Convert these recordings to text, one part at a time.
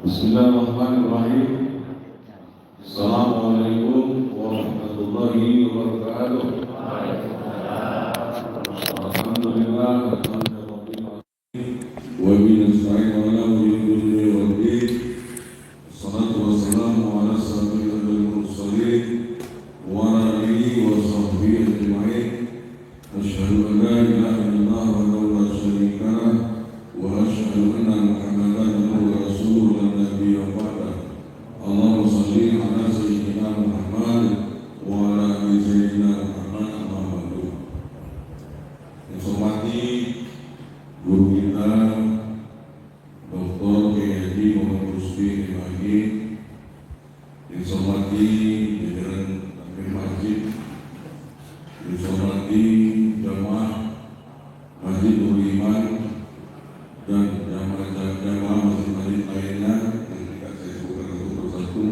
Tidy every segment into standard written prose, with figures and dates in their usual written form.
Bismillahirrahmanirrahim. Assalamualaikum warahmatullahi wabarakatuh. Alhamdulillah, wa binasta'in ala walillahi waddin. Assalatu wassalamu ala sayyidil mursalin wa ala alihi wa sahbihi ajma'in. Asyhadu an la ilaha illallah wa la syarika lah wa asyhadu anna Muhammadan abduhu wa rasuluhu la nabiyya ba'dah. Allahumma shalli ala sayyidina Muhammad wa ala ali sayyidina Muhammad amma ba'du. Yang saya hormati guru kita Dr. Kiai Muhammad Rusdi Imagi, yang saya hormati jajaran takmir masjid, yang saya hormati jamaah Masjid Nurul Iman dan jamaah masjid-masjid lainnya yang tidak saya sebutkan satu persatu,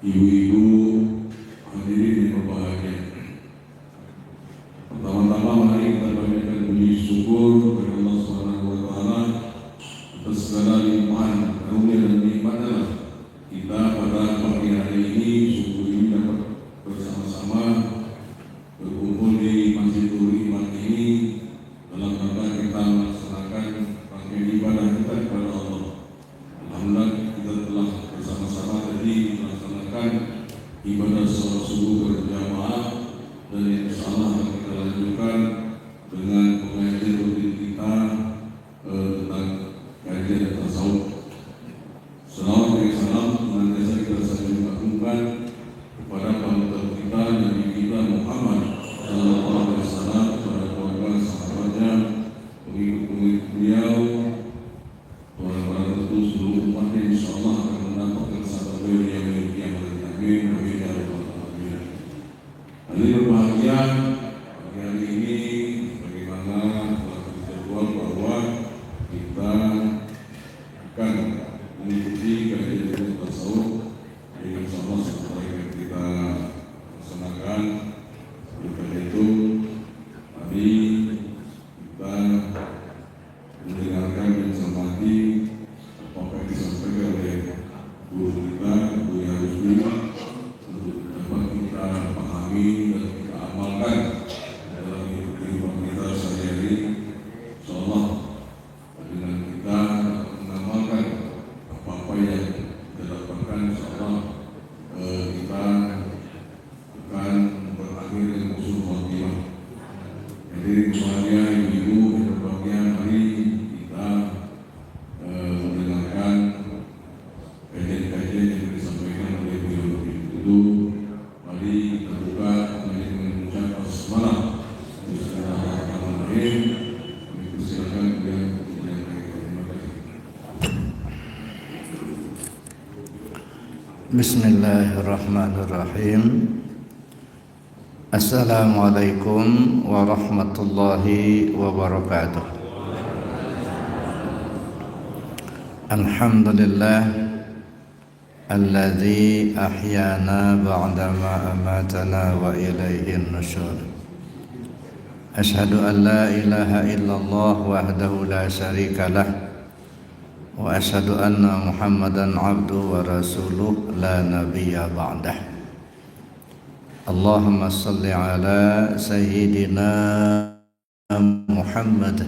ibu-ibu hadirin yang berbahagia. Pertama-tama mari kita panjatkan puji syukur kepada Allah Subhanahu wa taala atas segala limpahan karunia dan nikmatnya. Kita pada pagi hari ini syukur ini dapat bersama-sama berkumpul di Masjid Nurul Iman ini dalam rangka kita melaksanakan rangkaian ibadah kita kepada Allah. Alhamdulillah kita telah bersama-sama tadi melaksanakan ibadah sholat subuh berjamaah, dan insyaallah akan kita lanjutkan dengan pengajian rutin kita tentang kajian tasawuf. Salawat dan salam senantiasa kita saling agungkan kepada panutan kita Nabi kita Muhammad sallallahu alaihi wasallam, kepada keluarga sahabatnya, pengikut-pengikut beliau, para tentu seluruh umatnya insyaallah akan mendapatkan sabda beliau yang memiliki amal amin amin ya rabbal alamin. Hadirin berbahagia, pagi hari ini bagaimana telah terjadwal bahwa kita akan mengikuti kajian tasawuf yang insyaallah setelah kita laksanakan. Oleh itu tadi kita mendengarkan dan cermati apa yang disampaikan oleh guru kita, Buya Rusdi, untuk dapat kita pahami dan kita amalkan dalam hidup kehidupan kita sehari-hari. Insyaallah dengan kita mengamalkan apa-apa yang kita dapatkan, insyaallah kita akan berakhir dengan husnul khotimah. Hadirin semuanya, ibu-ibu yang berbahagia, mari kita mendengarkan kajian-kajian yang disampaikan oleh beliau. Itu mari kita buka dengan mengucap basmalah. Bismillahirrahmanirrahim. Kami persilakan beliau untuk menyampaikan. Terima kasih. Bismillahirrahmanirrahim. Assalamualaikum warahmatullahi wabarakatuh. Alhamdulillah alladzi ahyana ba'dama amatana wa ilaihin nusyur. Asyhadu an la ilaha illallah wahdahu la syarika lah, wa asyhadu anna Muhammadan abduhu wa rasuluh la nabiyya ba'dah. Allahumma salli ala sayyidina Muhammad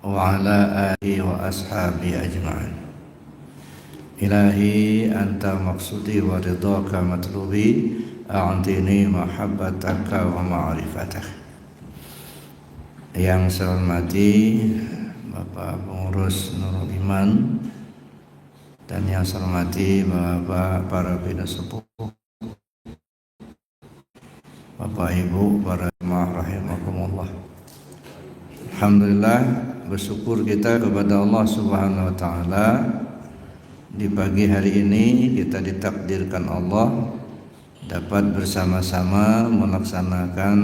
wa ala alihi wa ashabi ajma'in. Ilahi anta maqsudi wa ridhaka matlubi, a'tini mahabbataka wa ma'rifatak. Yang saya hormati Bapak Pengurus Nurul Iman, dan yang saya hormati Bapak para bina sepuh, Bapak Ibu para jemaah rahimakumullah. Alhamdulillah, bersyukur kita kepada Allah Subhanahu wa taala, di pagi hari ini kita ditakdirkan Allah dapat bersama-sama melaksanakan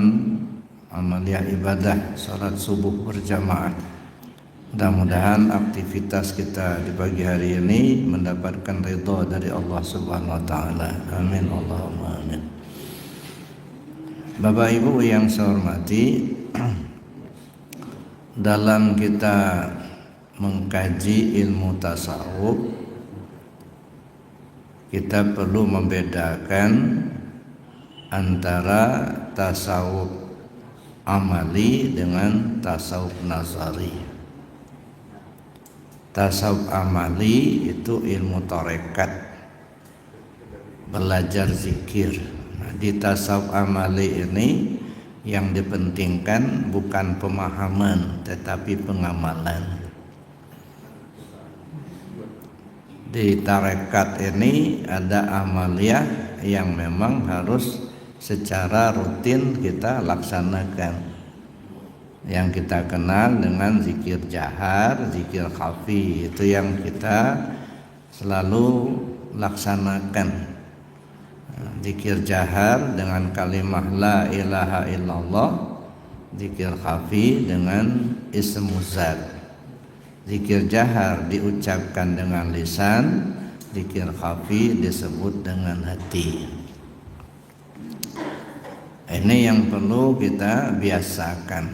amaliyah ibadah salat subuh berjamaah. Mudah-mudahan aktivitas kita di pagi hari ini mendapatkan ridha dari Allah Subhanahu wa taala. Amin Allahumma amin. Bapak Ibu yang saya hormati, dalam kita mengkaji ilmu tasawuf kita perlu membedakan antara tasawuf amali dengan tasawuf nazari. Tasawuf amali itu ilmu tarekat, belajar zikir. Nah, di tasawuf amali ini yang dipentingkan bukan pemahaman tetapi pengamalan. Di tarekat ini ada amaliyah yang memang harus secara rutin kita laksanakan, yang kita kenal dengan zikir jahar, zikir khafi, itu yang kita selalu laksanakan. Zikir jahar dengan kalimah la ilaha illallah, zikir khafi dengan ismu zat. Zikir jahar diucapkan dengan lisan, zikir khafi disebut dengan hati. Ini yang perlu kita biasakan.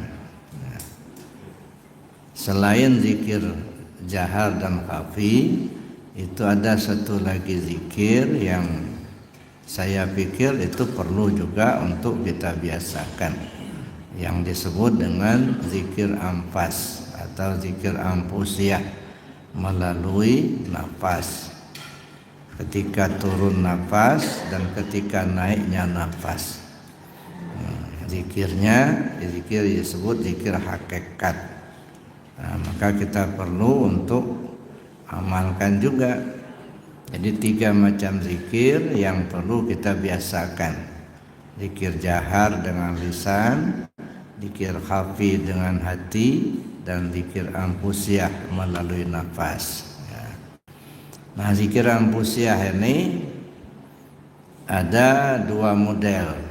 Selain zikir jahar dan khafi, itu ada satu lagi zikir yang saya pikir itu perlu juga untuk kita biasakan, yang disebut dengan zikir amfas atau zikir ampusiyah, melalui nafas. Ketika turun nafas dan ketika naiknya nafas. Zikirnya zikir disebut zikir hakikat. Nah, maka kita perlu untuk amalkan juga. Jadi 3 macam zikir yang perlu kita biasakan. Zikir jahar dengan lisan, zikir khafi dengan hati, dan zikir ampusiyah melalui nafas. Nah, zikir ampusiyah ini ada 2 model.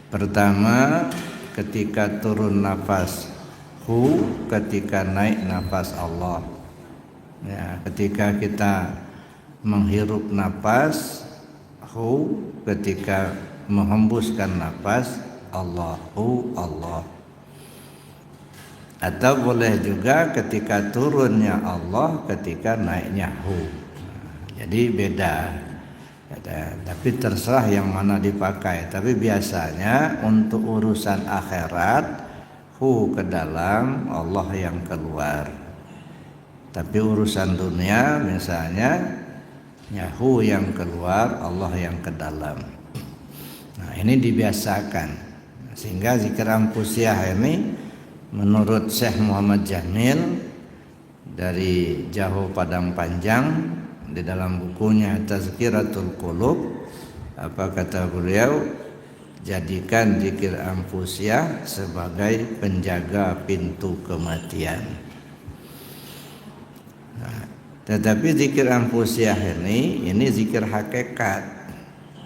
Pertama, ketika turun nafas hu, ketika naik nafas Allah. Ketika kita menghirup nafas hu, ketika menghembuskan nafas Allahu Allah. Atau boleh juga ketika turunnya Allah, ketika naiknya hu. Jadi beda. Tapi terserah yang mana dipakai. Tapi biasanya untuk urusan akhirat, hu ke dalam, Allah yang keluar. Tapi urusan dunia misalnya, hu yang keluar, Allah yang ke dalam. Nah, ini dibiasakan. Sehingga zikir ampusiyah ini menurut Syekh Muhammad Jamil dari Jauh Padang Panjang, di dalam bukunya Tazkiratul Qulub, apa kata beliau, jadikan zikir ampusiyah sebagai penjaga pintu kematian. Nah, tetapi zikir ampusiyah ini zikir hakikat,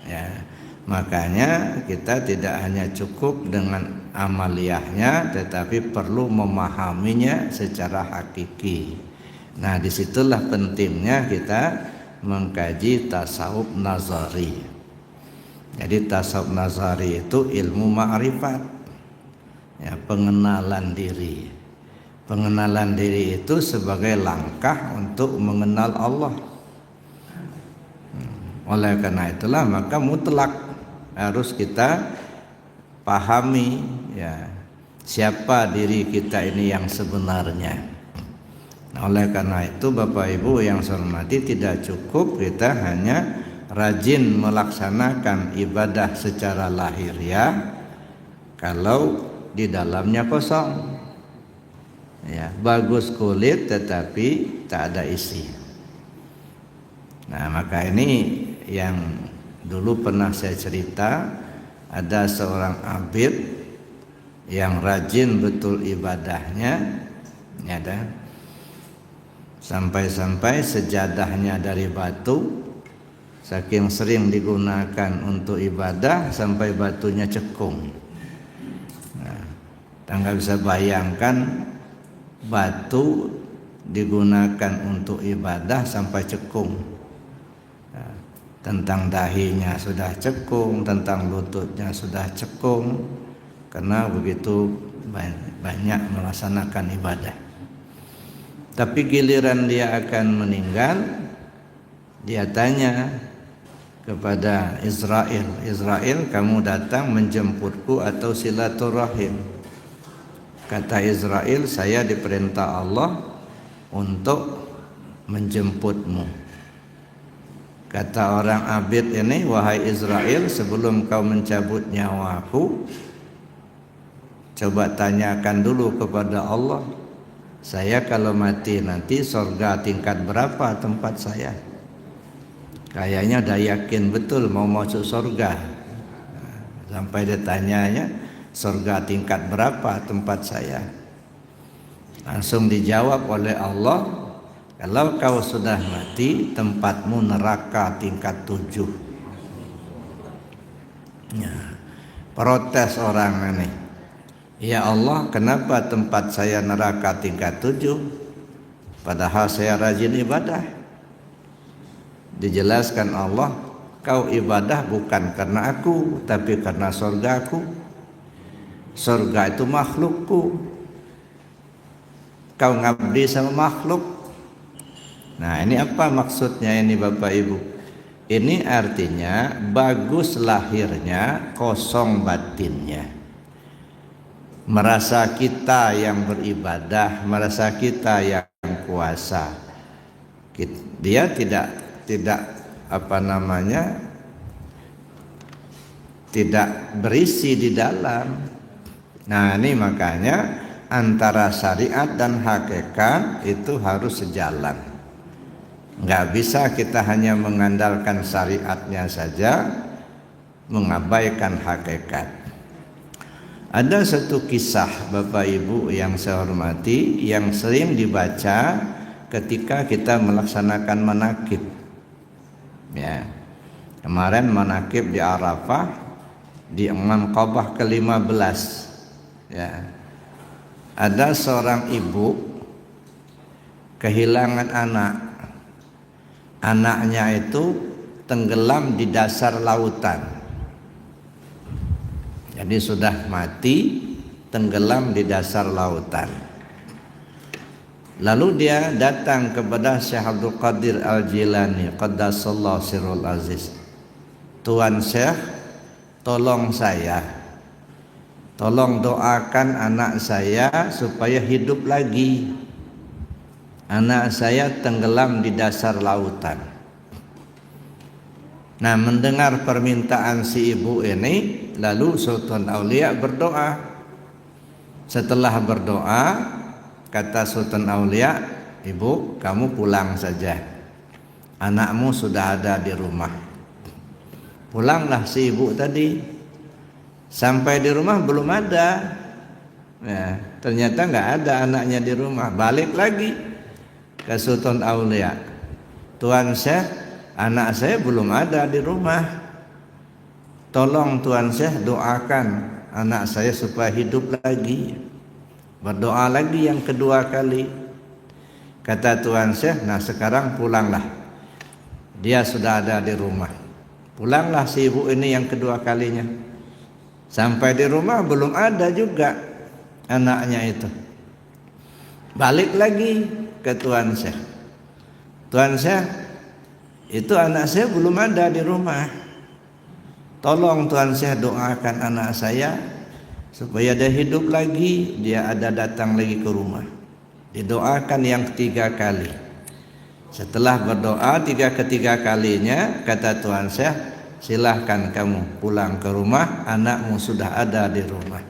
ya. Makanya kita tidak hanya cukup dengan amaliyahnya, tetapi perlu memahaminya secara hakiki. Nah, disitulah pentingnya kita mengkaji tasawuf nazari. Jadi tasawuf nazari itu ilmu ma'rifat, ya, pengenalan diri. Pengenalan diri itu sebagai langkah untuk mengenal Allah. Oleh karena itulah maka mutlak harus kita pahami, ya, siapa diri kita ini yang sebenarnya. Nah, oleh karena itu Bapak Ibu yang saya hormati, tidak cukup kita hanya rajin melaksanakan ibadah secara lahiriah kalau di dalamnya kosong. Ya, bagus kulit tetapi tak ada isi. Nah, maka ini yang dulu pernah saya cerita, ada seorang abid yang rajin betul ibadahnya, ya, sampai-sampai sejadahnya dari batu, saking sering digunakan untuk ibadah sampai batunya cekung. Nah, Anda bisa bayangkan batu digunakan untuk ibadah sampai cekung. Nah, tentang dahinya sudah cekung, tentang lututnya sudah cekung, karena begitu banyak melaksanakan ibadah. Tapi giliran dia akan meninggal, Dia tanya kepada Israel, kamu datang menjemputku atau silaturahim? Kata Israel, saya diperintah Allah untuk menjemputmu. Kata orang abid ini, wahai Israel, sebelum kau mencabut nyawaku, coba tanyakan dulu kepada Allah, saya kalau mati nanti surga tingkat berapa tempat saya? Kayaknya dah yakin betul mau masuk surga. Sampai dia tanyanya, surga tingkat berapa tempat saya? Langsung dijawab oleh Allah, kalau kau sudah mati, tempatmu neraka tingkat 7. Ya, protes orang ini. Ya Allah, kenapa tempat saya neraka tingkat 7? Padahal saya rajin ibadah. Dijelaskan Allah, kau ibadah bukan karena aku, tapi karena surgaku. Surga itu makhlukku. Kau ngabdi sama makhluk. Nah, ini apa maksudnya ini Bapak Ibu? Ini artinya bagus lahirnya, kosong batinnya. Merasa kita yang beribadah, merasa kita yang kuasa. Dia tidak tidak berisi di dalam. Nah, ini makanya antara syariat dan hakikat itu harus sejalan. Nggak bisa kita hanya mengandalkan syariatnya saja, mengabaikan hakikat. Ada satu kisah Bapak Ibu yang saya hormati, yang sering dibaca ketika kita melaksanakan manakib. Ya, kemarin manakib di Arafah, di Manqabah ke-15. Ya, ada seorang ibu kehilangan anak. Anaknya itu tenggelam di dasar lautan. Jadi sudah mati, tenggelam di dasar lautan. Lalu dia datang kepada Syekh Abdul Qadir Al-Jilani, Qaddasallahu sirrul aziz. Tuan Syekh, tolong saya, tolong doakan anak saya supaya hidup lagi. Anak saya tenggelam di dasar lautan. Nah, mendengar permintaan si ibu ini, lalu Sultan Aulia berdoa. Setelah berdoa, kata Sultan Aulia, ibu, kamu pulang saja. Anakmu sudah ada di rumah. Pulanglah si ibu tadi. Sampai di rumah belum ada. Ya, ternyata nggak ada anaknya di rumah. Balik lagi ke Sultan Aulia. Tuan Syekh, anak saya belum ada di rumah. Tolong Tuan Syekh doakan anak saya supaya hidup lagi. Berdoa lagi yang kedua kali. Kata Tuan Syekh, nah sekarang pulanglah. Dia sudah ada di rumah. Pulanglah si ibu ini yang kedua kalinya. Sampai di rumah belum ada juga anaknya itu. Balik lagi ke Tuan Syekh. Tuan Syekh, itu anak saya belum ada di rumah. Tolong Tuan Syekh doakan anak saya supaya dia hidup lagi, dia ada datang lagi ke rumah. Didoakan yang ketiga kali. Setelah berdoa ketiga kalinya, kata Tuan Syekh, silahkan kamu pulang ke rumah, anakmu sudah ada di rumah.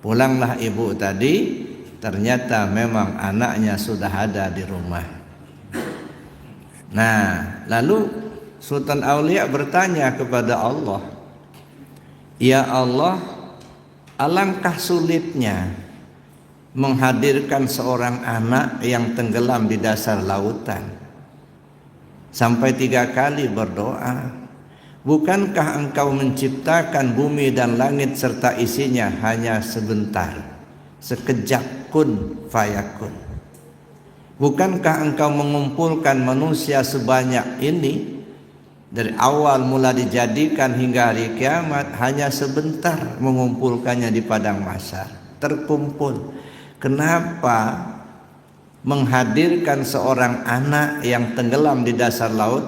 Pulanglah ibu tadi, ternyata memang anaknya sudah ada di rumah. Nah, lalu Sultan Aulia bertanya kepada Allah, ya Allah, alangkah sulitnya menghadirkan seorang anak yang tenggelam di dasar lautan. Sampai 3 kali berdoa. Bukankah engkau menciptakan bumi dan langit serta isinya hanya sebentar, sekejap kun fayakun? Bukankah engkau mengumpulkan manusia sebanyak ini dari awal mula dijadikan hingga hari kiamat hanya sebentar mengumpulkannya di padang mahsyar, terkumpul? Kenapa menghadirkan seorang anak yang tenggelam di dasar laut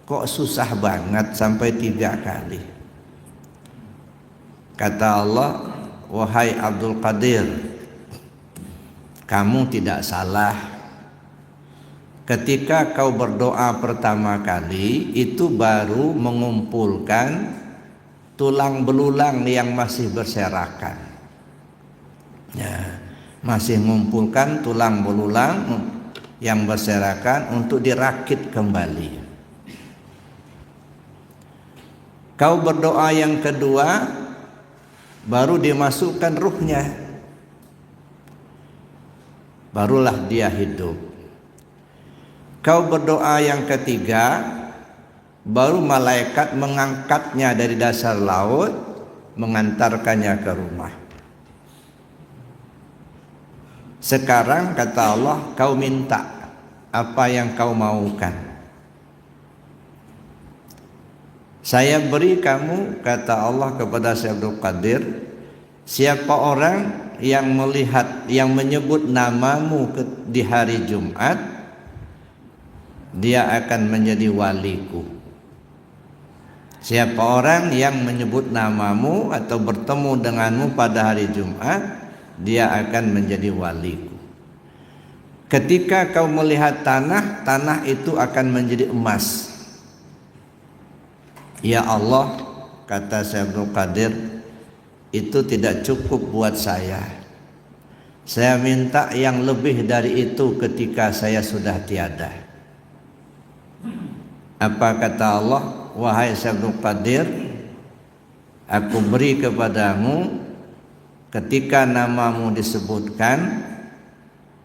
kok susah banget sampai 3 kali. Kata Allah, wahai Abdul Qadir, kamu tidak salah. Ketika kau berdoa pertama kali, itu baru mengumpulkan tulang belulang yang masih berserakan. Ya, masih mengumpulkan tulang belulang yang berserakan untuk dirakit kembali. Kau berdoa yang kedua, baru dimasukkan ruhnya, barulah dia hidup. Kau berdoa yang ketiga, baru malaikat mengangkatnya dari dasar laut, mengantarkannya ke rumah. Sekarang kata Allah, kau minta apa yang kau maukan, saya beri kamu, kata Allah kepada Syekh Abdul Qadir, siapa orang yang melihat, yang menyebut namamu di hari Jumat, dia akan menjadi waliku. Siapa orang yang menyebut namamu atau bertemu denganmu pada hari Jumat, dia akan menjadi waliku. Ketika kau melihat tanah, tanah itu akan menjadi emas. Ya Allah, kata Syekh Abdul Qadir, itu tidak cukup buat saya. Saya minta yang lebih dari itu ketika saya sudah tiada. Apa kata Allah? Wahai Syekh Abdul Qadir, aku beri kepadamu, ketika namamu disebutkan,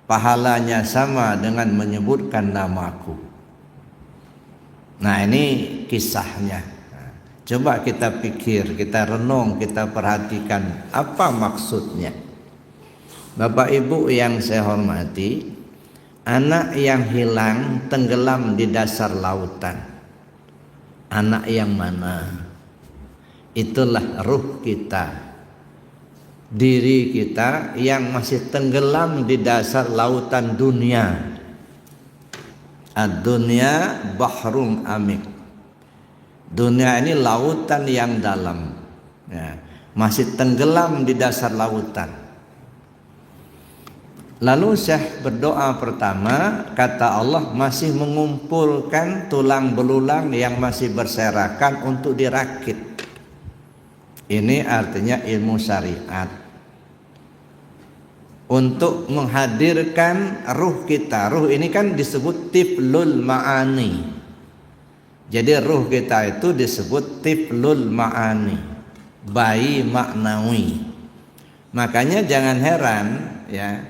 pahalanya sama dengan menyebutkan namaku. Nah, ini kisahnya. Coba kita pikir, kita renung, kita perhatikan apa maksudnya. Bapak Ibu yang saya hormati, anak yang hilang tenggelam di dasar lautan. Anak yang mana? Itulah ruh kita, diri kita yang masih tenggelam di dasar lautan dunia. Ad-dunya bahrum amik. Dunia ini lautan yang dalam, ya, masih tenggelam di dasar lautan. Lalu Syekh berdoa pertama, kata Allah, masih mengumpulkan tulang belulang yang masih berserakan untuk dirakit. Ini artinya ilmu syariat, untuk menghadirkan ruh kita. Ruh ini kan disebut tiflul ma'ani. Jadi ruh kita itu disebut tiflul ma'ani, bayi maknawi. Makanya jangan heran ya,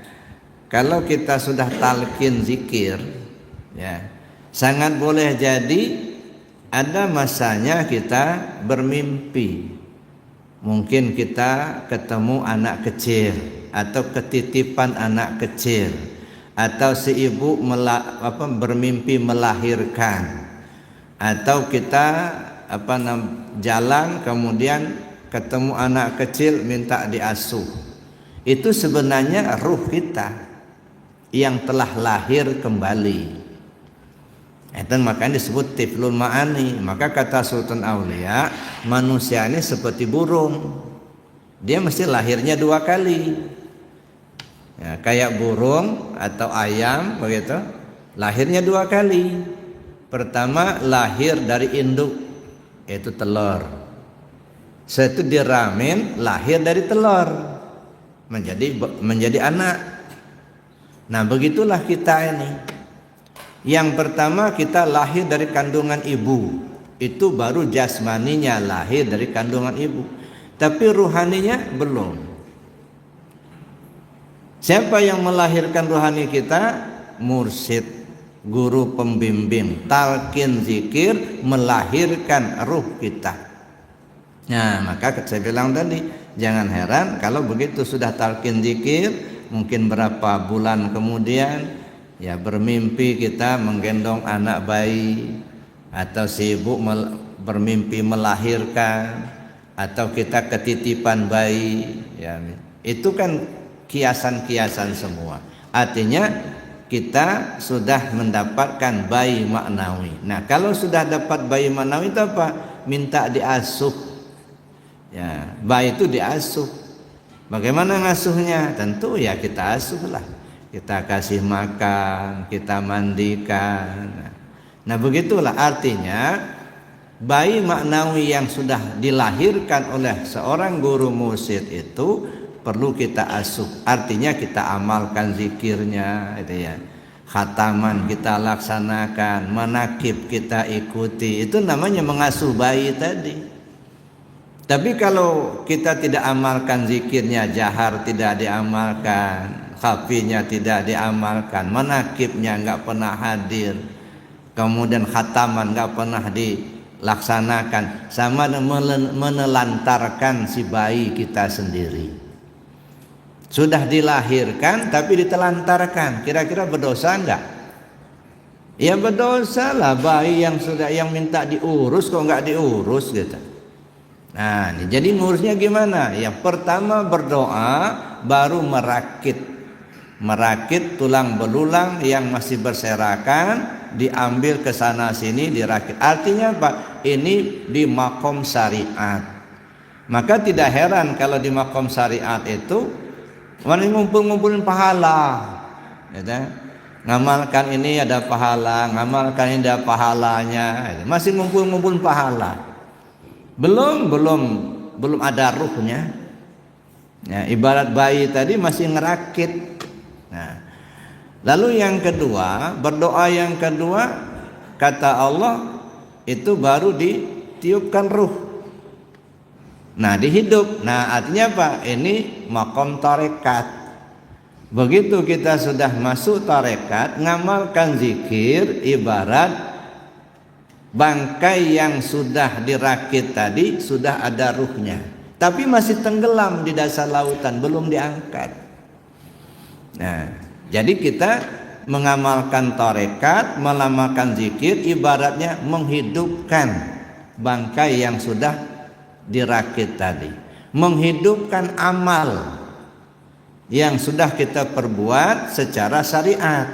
kalau kita sudah talqin zikir, ya, sangat boleh jadi ada masanya kita bermimpi. Mungkin kita ketemu anak kecil atau ketitipan anak kecil, atau si ibu bermimpi melahirkan, atau kita jalan kemudian ketemu anak kecil minta diasuh. Itu sebenarnya ruh kita yang telah lahir kembali. Itu makanya disebut tiflul ma'ani. Maka kata Sultan Aulia, manusia ini seperti burung, dia mesti lahirnya 2 kali. Ya, kayak burung atau ayam begitu, lahirnya 2 kali. Pertama lahir dari induk, yaitu telur. Setelah itu diramin, lahir dari telur, menjadi anak. Nah, begitulah kita ini. Yang pertama kita lahir dari kandungan ibu, itu baru jasmaninya lahir dari kandungan ibu, tapi ruhaninya belum. Siapa yang melahirkan ruhani kita? Mursyid, guru pembimbing, talqin zikir melahirkan ruh kita. Nah, maka saya bilang tadi, jangan heran kalau begitu sudah talqin zikir, mungkin berapa bulan kemudian ya bermimpi kita menggendong anak bayi, atau si ibu bermimpi melahirkan, atau kita ketitipan bayi, ya, itu kan kiasan-kiasan semua. Artinya kita sudah mendapatkan bayi maknawi. Nah, kalau sudah dapat bayi maknawi itu apa? Minta diasuh. Ya, bayi itu diasuh. Bagaimana ngasuhnya? Tentu ya kita asuhlah. Kita kasih makan, kita mandikan. Nah, begitulah artinya bayi maknawi yang sudah dilahirkan oleh seorang guru mursyid itu perlu kita asuh. Artinya kita amalkan zikirnya, itu ya. Khataman kita laksanakan, manakib kita ikuti. Itu namanya mengasuh bayi tadi. Tapi kalau kita tidak amalkan zikirnya, jahar tidak diamalkan, khafinya tidak diamalkan, manakibnya enggak pernah hadir, kemudian khataman enggak pernah dilaksanakan, sama menelantarkan si bayi kita sendiri. Sudah dilahirkan tapi ditelantarkan, kira-kira berdosa enggak? Ya berdosa lah, bayi yang minta diurus kok enggak diurus gitu. Nah, jadi ngurusnya gimana? Yang pertama berdoa, baru merakit tulang belulang yang masih berserakan, diambil ke sana sini dirakit. Artinya apa? Ini di makom syariat. Maka tidak heran kalau di makom syariat itu ngumpulin pahala, gitu. Ngamalkan ini ada pahala, ngamalkan ini ada pahalanya, masih ngumpulin pahala. Belum ada ruhnya. Ya, ibarat bayi tadi masih ngerakit. Nah, lalu yang kedua, berdoa yang kedua, kata Allah itu baru ditiupkan ruh. Nah, dihidup. Nah, artinya apa? Ini makom tarekat. Begitu kita sudah masuk tarekat, ngamalkan zikir, ibarat bangkai yang sudah dirakit tadi sudah ada ruhnya, tapi masih tenggelam di dasar lautan, belum diangkat. Nah, jadi kita mengamalkan tarekat, melamalkan zikir, ibaratnya menghidupkan bangkai yang sudah dirakit tadi, menghidupkan amal yang sudah kita perbuat secara syariat.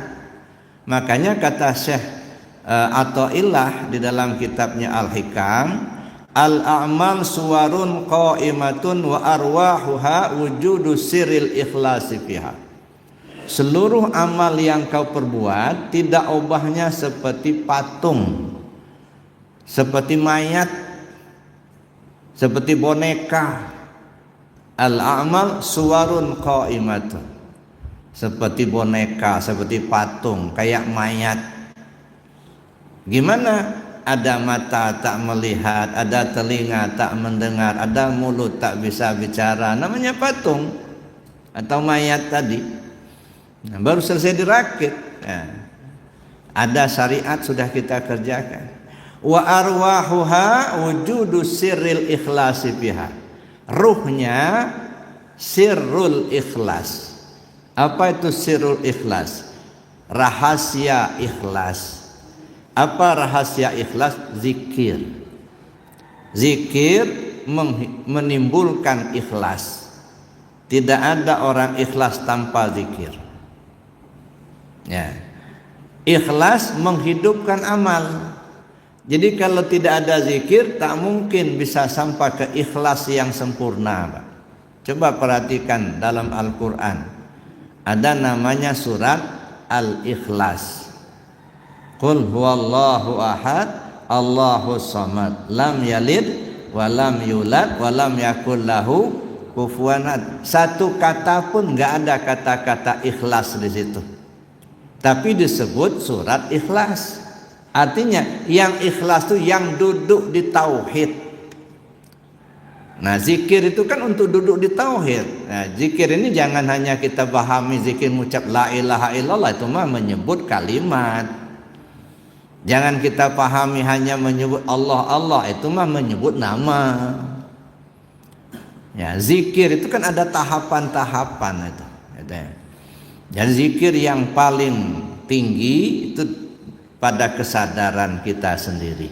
Makanya kata Syekh Athaillah di dalam kitabnya Al-Hikam, al-a'mal suwarun qa'imatun wa arwahuha wujudu sirril ikhlasi fiha. Seluruh amal yang kau perbuat tidak ubahnya seperti patung, seperti mayat, seperti boneka. Al-a'mal suwarun qa'imatun, seperti boneka, seperti patung, kayak mayat. Gimana? Ada mata tak melihat, ada telinga tak mendengar, ada mulut tak bisa bicara, namanya patung atau mayat tadi. Nah, baru selesai dirakit. Nah, ada syariat sudah kita kerjakan. Wa arwahuha wujudu sirril ikhlasi biha. Ruhnya sirrul ikhlas. Apa itu sirrul ikhlas? Rahasia ikhlas. Apa rahasia ikhlas? Zikir. Zikir menimbulkan ikhlas. Tidak ada orang ikhlas tanpa zikir. Ya. Ikhlas menghidupkan amal. Jadi kalau tidak ada zikir, tak mungkin bisa sampai ke ikhlas yang sempurna, Pak. Coba perhatikan dalam Al-Quran, ada namanya surat Al-Ikhlas. Qul huwallahu ahad, Allahus samad, lam yalid wa lam yulad wa lam yakul lahu kufuwan ahad. Satu kata pun enggak ada kata-kata ikhlas di situ. Tapi disebut surat Ikhlas. Artinya yang ikhlas itu yang duduk di tauhid. Nah, zikir itu kan untuk duduk di tauhid. Nah, zikir ini jangan hanya kita pahami zikir mengucap la ilaha illallah, itu mah menyebut kalimat. Jangan kita pahami hanya menyebut Allah Allah, itu mah menyebut nama. Ya, zikir itu kan ada tahapan-tahapan itu. Dan zikir yang paling tinggi itu pada kesadaran kita sendiri.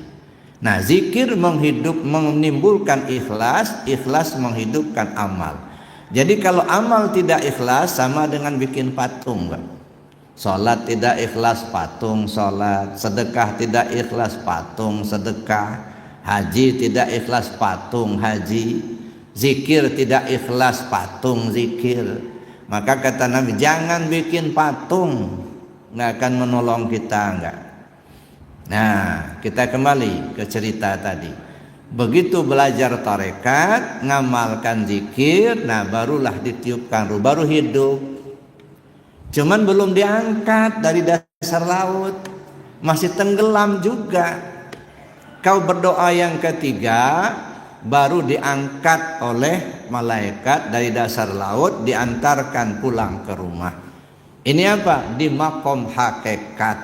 Nah, zikir menimbulkan ikhlas, ikhlas menghidupkan amal. Jadi kalau amal tidak ikhlas sama dengan bikin patung, Pak. Salat tidak ikhlas, patung salat. Sedekah tidak ikhlas, patung sedekah. Haji tidak ikhlas, patung haji. Zikir tidak ikhlas, patung zikir. Maka kata Nabi, jangan bikin patung, nggak akan menolong kita, enggak. Nah, kita kembali ke cerita tadi. Begitu belajar tarekat, ngamalkan zikir, nah barulah ditiupkan ruh, baru hidup. Cuman belum diangkat dari dasar laut, masih tenggelam juga. Kau berdoa yang ketiga, baru diangkat oleh malaikat dari dasar laut, diantarkan pulang ke rumah. Ini apa? Di makom hakikat.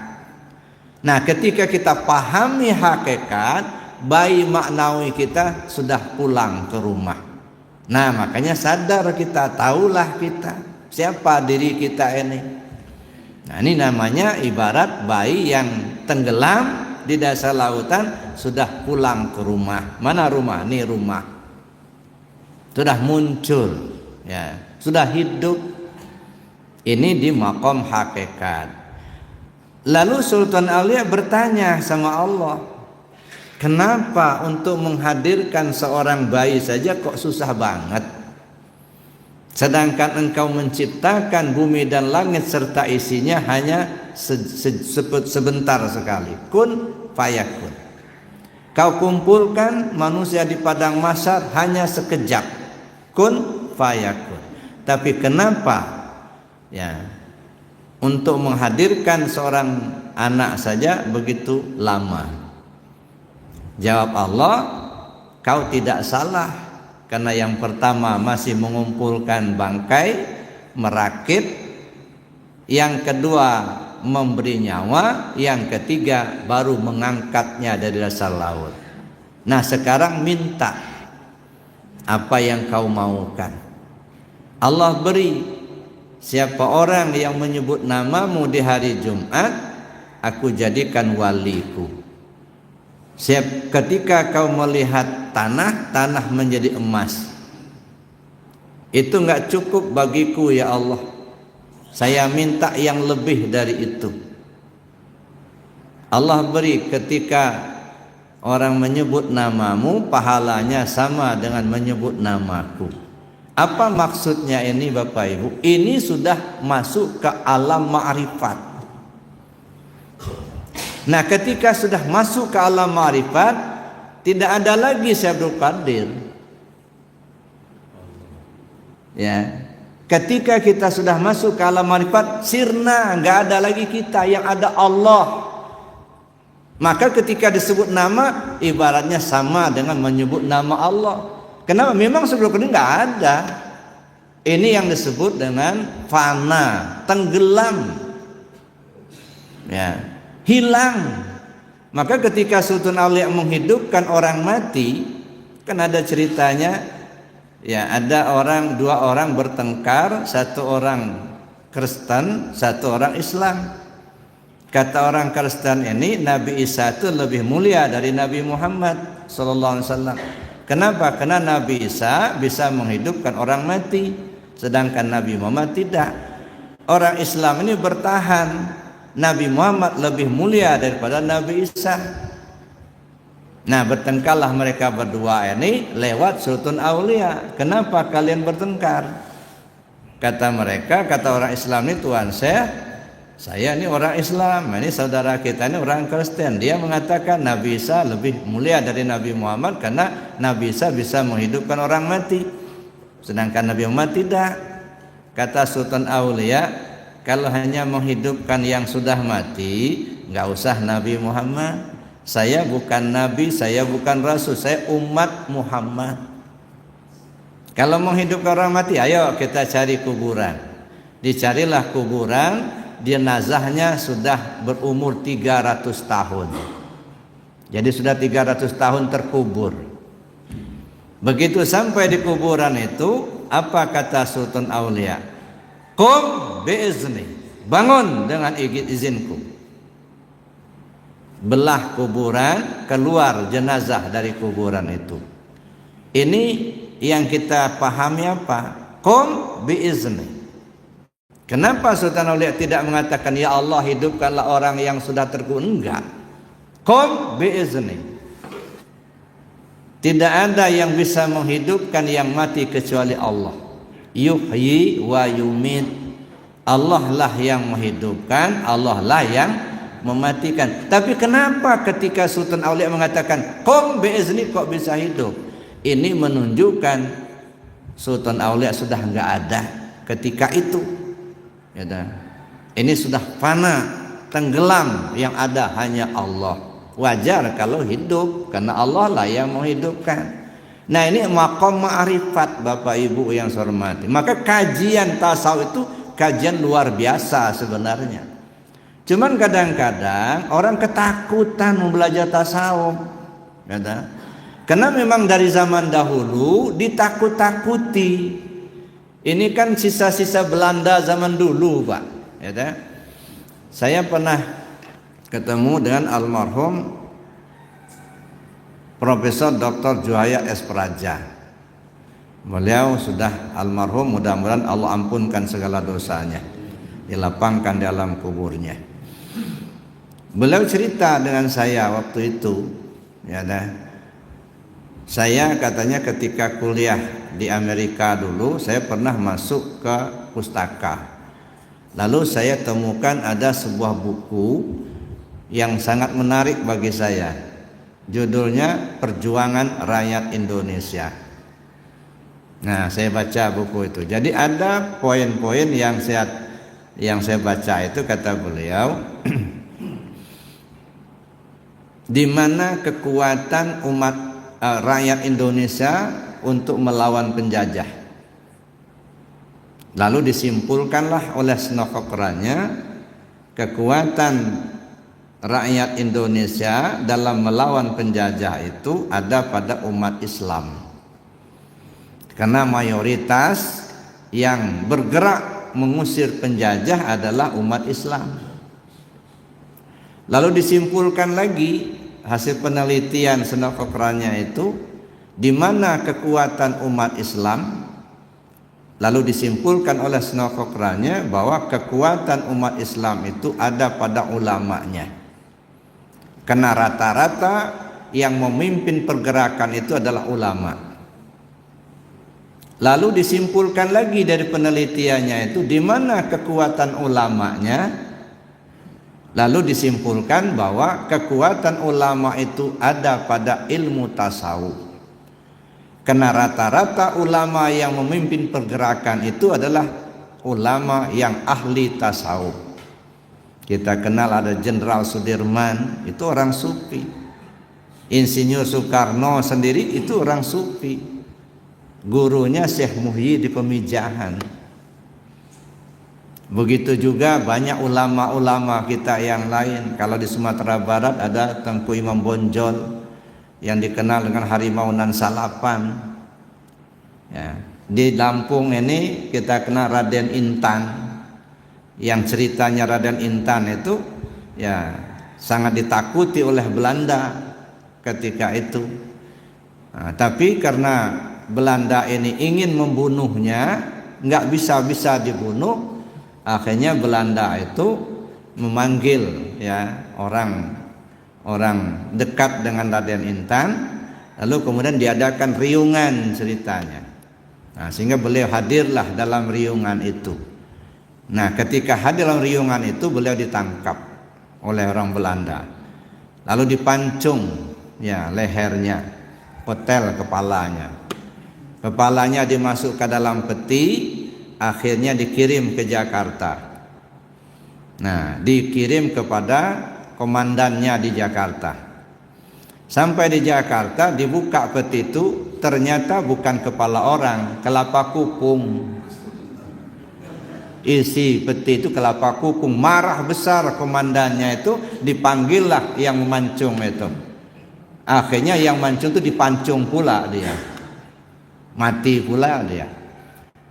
Nah, ketika kita pahami hakikat, bayi maknawi kita sudah pulang ke rumah. Nah, makanya sadar kita, tahulah kita siapa diri kita ini. Nah, ini namanya ibarat bayi yang tenggelam di dasar lautan sudah pulang ke rumah. Mana rumah? Ini rumah. Sudah muncul, ya, sudah hidup. Ini di makom hakikat. Lalu Sultan Aulia bertanya sama Allah, kenapa untuk menghadirkan seorang bayi saja kok susah banget? Sedangkan engkau menciptakan bumi dan langit serta isinya hanya sebentar sekali. Kun fayakun. Kau kumpulkan manusia di padang mahsyar hanya sekejap. Kun fayakun. Tapi kenapa ya untuk menghadirkan seorang anak saja begitu lama? Jawab Allah, kau tidak salah. Karena yang pertama masih mengumpulkan bangkai, merakit. Yang kedua memberi nyawa. Yang ketiga baru mengangkatnya dari dasar laut. Nah, sekarang minta apa yang kau maukan. Allah beri. Siapa orang yang menyebut namamu di hari Jumat, aku jadikan waliku. Ketika kau melihat tanah menjadi emas. Itu enggak cukup bagiku ya Allah. Saya minta yang lebih dari itu. Allah beri ketika orang menyebut namamu, pahalanya sama dengan menyebut namaku. Apa maksudnya ini Bapak Ibu? Ini sudah masuk ke alam ma'rifat. Nah, ketika sudah masuk ke alam ma'rifat, tidak ada lagi Syekh Abdul Qadir. Ya. Ketika kita sudah masuk ke alam ma'rifat, sirna, enggak ada lagi kita, yang ada Allah. Maka ketika disebut nama, ibaratnya sama dengan menyebut nama Allah. Kenapa? Memang sebelum ini enggak ada. Ini yang disebut dengan fana, tenggelam. Ya. Hilang. Maka ketika Sultan Aulia menghidupkan orang mati, kan ada ceritanya, ya, ada dua orang bertengkar, satu orang Kristen, satu orang Islam. Kata orang Kristen ini, Nabi Isa itu lebih mulia dari Nabi Muhammad sallallahu alaihi wasallam. Kenapa? Karena Nabi Isa bisa menghidupkan orang mati, sedangkan Nabi Muhammad tidak. Orang Islam ini bertahan, Nabi Muhammad lebih mulia daripada Nabi Isa. Nah, bertengkarlah mereka berdua ini lewat Sultan Aulia. Kenapa kalian bertengkar? Kata mereka, kata orang Islam ini, Tuan saya ini orang Islam, ini saudara kita ini orang Kristen. Dia mengatakan Nabi Isa lebih mulia dari Nabi Muhammad karena Nabi Isa bisa menghidupkan orang mati, sedangkan Nabi Muhammad tidak. Kata Sultan Aulia, kalau hanya menghidupkan yang sudah mati, enggak usah Nabi Muhammad. Saya bukan Nabi, saya bukan Rasul, saya umat Muhammad. Kalau menghidupkan orang mati, ayo kita cari kuburan. Dicarilah kuburan, jenazahnya sudah berumur 300 tahun. Jadi sudah 300 tahun terkubur. Begitu sampai di kuburan itu, apa kata Sultan Aulia? Qum bi'izni, bangun dengan izinku. Belah kuburan, keluar jenazah dari kuburan itu. Ini yang kita pahami apa? Qum bi'izni. Kenapa Sultan Aulia tidak mengatakan ya Allah hidupkanlah orang yang sudah terkubur? Enggak. Qum biizni. Tidak ada yang bisa menghidupkan yang mati kecuali Allah. Yuhyi wa yumit. Allah lah yang menghidupkan, Allah lah yang mematikan. Tapi kenapa ketika Sultan Aulia mengatakan qum biizni kok bisa hidup? Ini menunjukkan Sultan Aulia sudah enggak ada ketika itu. Ya, ini sudah fana, tenggelam, yang ada hanya Allah. Wajar kalau hidup karena Allah lah yang menghidupkan. Nah, ini maqam ma'rifat Bapak Ibu yang saya hormati. Maka kajian tasawuf itu kajian luar biasa sebenarnya. Cuman kadang-kadang orang ketakutan belajar tasawuf. Karena memang dari zaman dahulu ditakut-takuti. Ini kan sisa-sisa Belanda zaman dulu, Pak. Saya pernah ketemu dengan almarhum Profesor Dr. Juhaya S. Praja. Beliau sudah almarhum, mudah-mudahan Allah ampunkan segala dosanya, dilapangkan di alam kuburnya. Beliau cerita dengan saya waktu itu, saya katanya ketika kuliah di Amerika dulu, saya pernah masuk ke pustaka. Lalu saya temukan ada sebuah buku yang sangat menarik bagi saya. Judulnya Perjuangan Rakyat Indonesia. Nah, saya baca buku itu. Jadi ada poin-poin yang saya baca itu, kata beliau, di mana kekuatan umat rakyat Indonesia untuk melawan penjajah. Lalu disimpulkanlah oleh Snokokranya kekuatan rakyat Indonesia dalam melawan penjajah itu ada pada umat Islam. Karena mayoritas yang bergerak mengusir penjajah adalah umat Islam. Lalu disimpulkan lagi hasil penelitian Snokokranya itu di mana kekuatan umat Islam. Lalu disimpulkan oleh Snokokranya bahwa kekuatan umat Islam itu ada pada ulamanya. Karena rata-rata yang memimpin pergerakan itu adalah ulama. Lalu disimpulkan lagi dari penelitiannya itu di mana kekuatan ulamanya. Lalu disimpulkan bahwa kekuatan ulama itu ada pada ilmu tasawuf. Karena rata-rata ulama yang memimpin pergerakan itu adalah ulama yang ahli tasawuf. Kita kenal ada Jenderal Sudirman, itu orang sufi. Insinyur Soekarno sendiri itu orang sufi. Gurunya Syekh Muhyi di Pemijahan. Begitu juga banyak ulama-ulama kita yang lain. Kalau di Sumatera Barat ada Tengku Imam Bonjol yang dikenal dengan Harimau Nan Salapan. Ya. Di Lampung ini kita kenal Raden Intan. Yang ceritanya Raden Intan itu ya sangat ditakuti oleh Belanda ketika itu. Nah, tapi karena Belanda ini ingin membunuhnya, nggak bisa dibunuh, akhirnya Belanda itu memanggil ya orang dekat dengan Raden Intan, lalu kemudian diadakan riungan ceritanya. Nah, sehingga beliau hadirlah dalam riungan itu. Nah, ketika hadir dalam riungan itu beliau ditangkap oleh orang Belanda. Lalu dipancung ya lehernya, petel kepalanya. Kepalanya dimasukkan dalam peti, akhirnya dikirim ke Jakarta. Nah, dikirim kepada komandannya di Jakarta. Sampai di Jakarta dibuka peti itu, ternyata bukan kepala orang, kelapa kupung. Isi peti itu kelapa kupung. Marah besar komandannya itu, dipanggillah yang memancung itu. Akhirnya yang mancung itu dipancung pula dia, mati pula dia.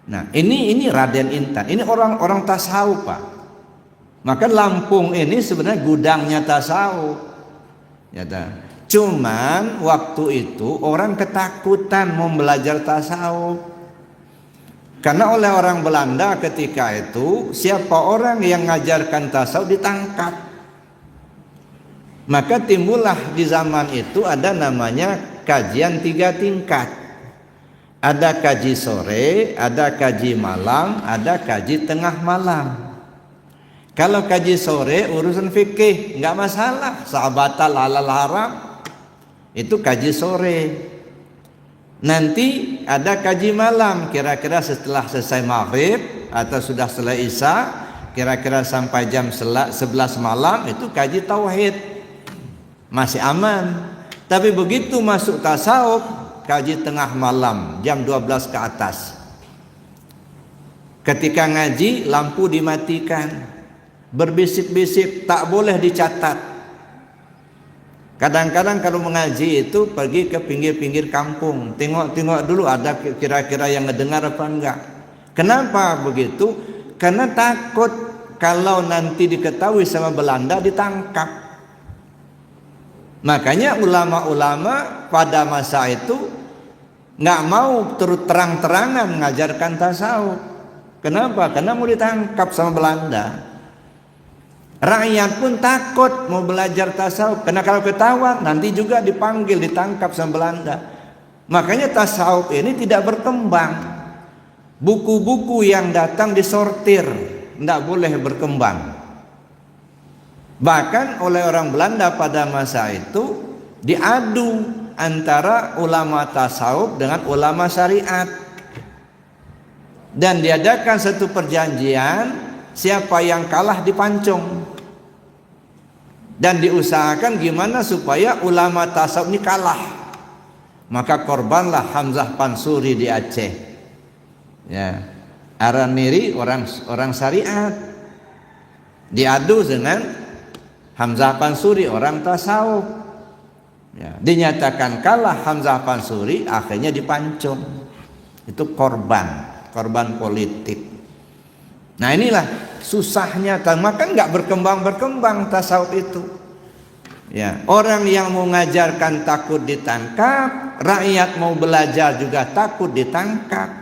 Nah, ini Raden Intan, ini orang tasawuf, Pak. Maka Lampung ini sebenarnya gudangnya tasawuf. Ya, cuman waktu itu orang ketakutan mau belajar tasawuf. Karena oleh orang Belanda ketika itu, siapa orang yang ngajarkan tasawuf ditangkap. Maka timbullah di zaman itu ada namanya kajian 3 tingkat. Ada kaji sore, ada kaji malam, ada kaji tengah malam. Kalau kaji sore urusan fikih nggak masalah, sahabatal halal haram itu kaji sore. Nanti ada kaji malam, kira-kira setelah selesai maghrib atau sudah selesai isya, kira-kira sampai jam 11 malam itu kaji tauhid, masih aman. Tapi begitu masuk tasawuf, kaji tengah malam jam 12 ke atas. Ketika ngaji lampu dimatikan, berbisik-bisik, tak boleh dicatat. Kadang-kadang kalau mengaji itu pergi ke pinggir-pinggir kampung, tengok-tengok dulu ada kira-kira yang ngedengar apa enggak. Kenapa begitu? Karena takut kalau nanti diketahui sama Belanda ditangkap. Makanya ulama-ulama pada masa itu nggak mau terang-terangan mengajarkan tasawuf. Kenapa? Karena mau ditangkap sama Belanda. Rakyat pun takut mau belajar tasawuf, karena kalau ketahuan nanti juga dipanggil, ditangkap sama Belanda. Makanya tasawuf ini tidak berkembang. Buku-buku yang datang disortir, tidak boleh berkembang. Bahkan oleh orang Belanda pada masa itu diadu antara ulama tasawuf dengan ulama syariat. Dan diadakan satu perjanjian, siapa yang kalah dipancung. Dan diusahakan gimana supaya ulama tasawuf ini kalah. Maka korbanlah Hamzah Pansuri di Aceh. Ya, Araniri orang syariat diadu dengan Hamzah Pansuri orang tasawuf. Ya, dinyatakan kalah Hamzah Pansuri, akhirnya dipancung. Itu korban politik. Nah inilah susahnya, maka nggak berkembang tasawuf itu. Ya, orang yang mau mengajarkan takut ditangkap, rakyat mau belajar juga takut ditangkap.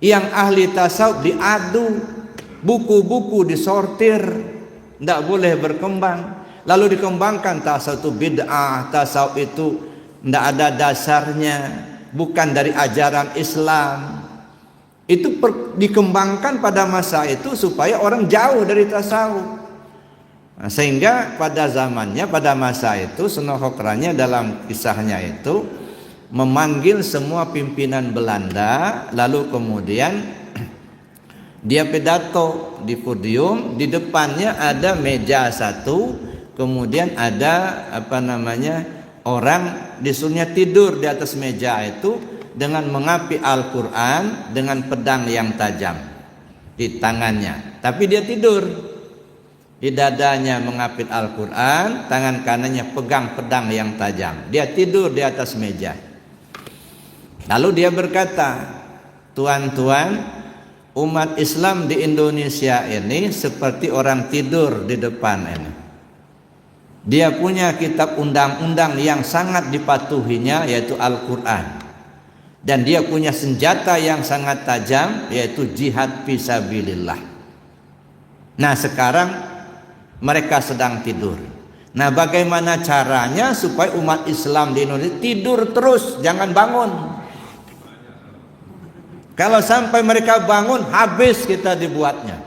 Yang ahli tasawuf diadu, buku-buku disortir, nggak boleh berkembang. Lalu dikembangkan tasawuf itu bid'ah, tasawuf itu nggak ada dasarnya, bukan dari ajaran Islam. Itu dikembangkan pada masa itu supaya orang jauh dari tasawuf. Nah, sehingga pada zamannya, pada masa itu Sunan Hokranya dalam kisahnya itu memanggil semua pimpinan Belanda, lalu kemudian dia pidato di podium, di depannya ada meja satu, kemudian ada orang disuruhnya tidur di atas meja itu dengan mengapi Al-Quran dengan pedang yang tajam di tangannya. Tapi dia tidur, di dadanya mengapit Al-Quran, tangan kanannya pegang pedang yang tajam. Dia tidur di atas meja. Lalu dia berkata, tuan-tuan, umat Islam di Indonesia ini seperti orang tidur di depan ini. Dia punya kitab undang-undang yang sangat dipatuhinya, yaitu Al-Quran. Dan dia punya senjata yang sangat tajam, yaitu jihad fisabilillah. Nah sekarang mereka sedang tidur. Nah bagaimana caranya supaya umat Islam di Indonesia tidur terus, jangan bangun. Kalau sampai mereka bangun, habis kita dibuatnya.